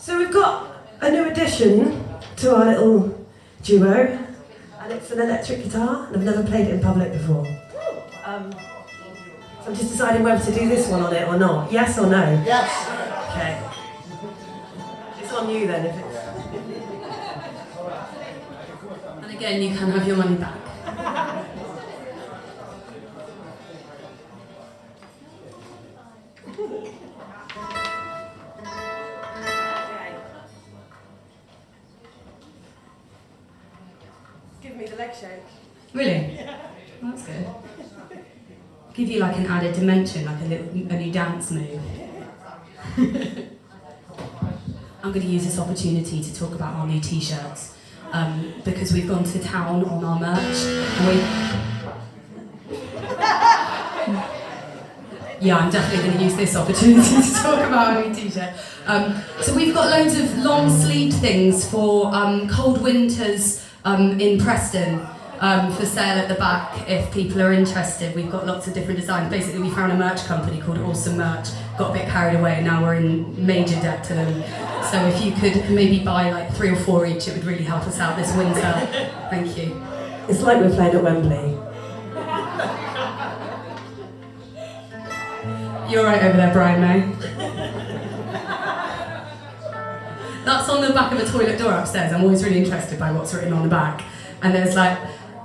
So we've got a new addition to our little duo, and it's an electric guitar, and I've never played it in public before. So I'm just deciding whether to do this one on it or not. Yes or no? Yes. Okay. It's on you then, if it's... And again, you can have your money back. Give me the leg shake. Really? Well, that's good. Give you like an added dimension, like a new dance move. I'm going to use this opportunity to talk about our new t-shirts because we've gone to town on our merch and yeah, I'm definitely going to use this opportunity to talk about our new t-shirt. So we've got loads of long sleeved things for cold winters in Preston. For sale at the back if people are interested. We've got lots of different designs. Basically, we found a merch company called Awesome Merch, got a bit carried away, and now we're in major debt to them. So if you could maybe buy like 3 or 4 each, it would really help us out this winter. Thank you. It's like we're playing at Wembley. You're right over there, Brian May. That's on the back of a toilet door upstairs. I'm always really interested by what's written on the back. And there's like,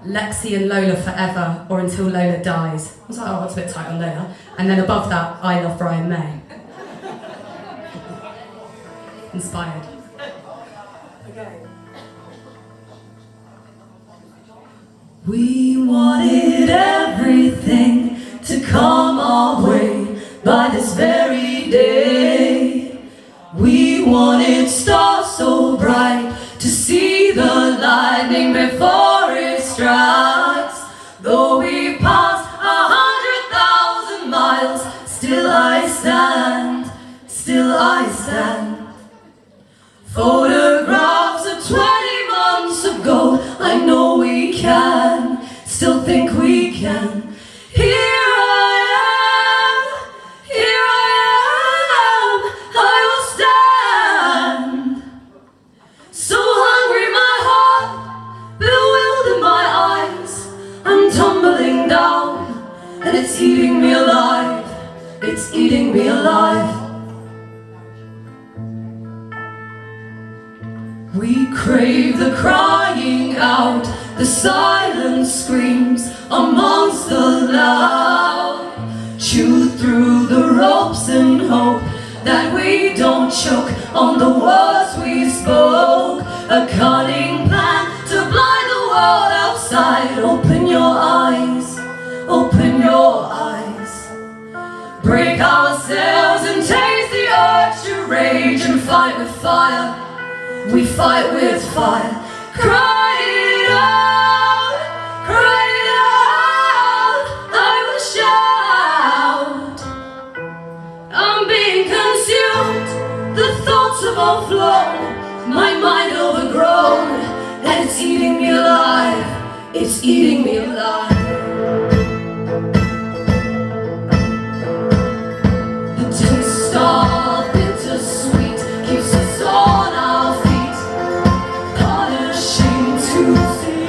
Lexi and Lola forever, or until Lola dies. I was like, oh, that's a bit tight on Lola. And then above that, I love Brian May. Inspired. Okay. We wanted everything to come our way by this very day. We wanted stars so bright to see the lightning before it strikes. Though we passed 100,000 miles, still I stand, still I stand. Photographs of 20 months ago, I know we can, still think we can. Here I am, I will stand. So hungry my heart, bewildered my eyes. I'm tumbling down, and it's eating me alive. It's eating me alive. We crave the crying out, the silent screams amongst the loud. Chew through the ropes and hope that we don't choke on the words we spoke. A cunning plan to blind the world outside. Open your eyes, open your eyes. Break ourselves and taste the urge to rage and fight with fire. We fight with fire. Cry it out, I will shout. I'm being consumed, the thoughts have overflown, my mind overgrown, and it's eating me alive, it's eating me alive. The taste of bittersweet keeps us on our feet, punishing to see.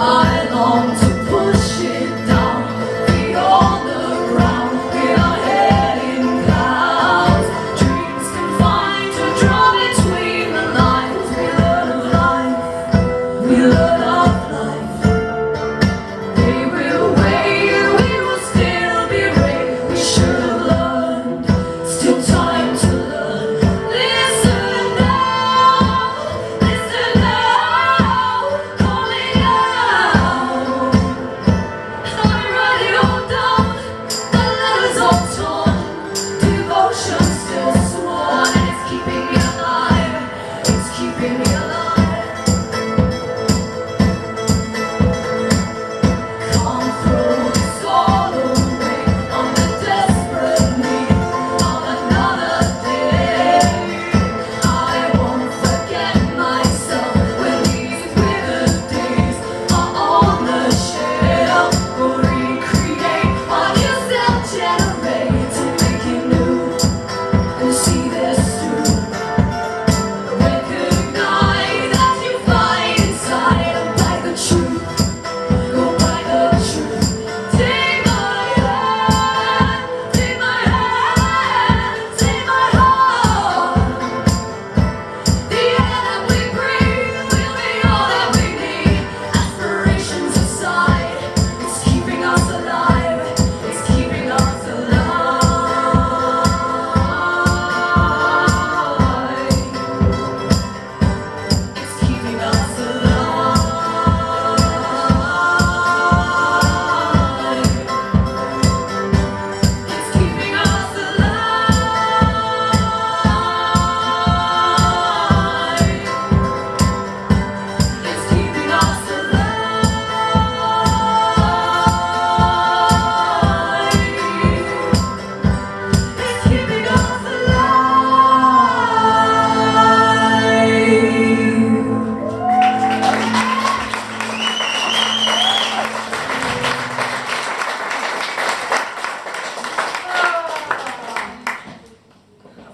I long to push it down, feet on the ground, with our head in clouds. Dreams confined to draw between the lines. We learn of life, we learn of life. They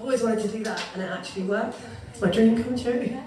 always wanted to do that, and it actually worked. It's my dream come true.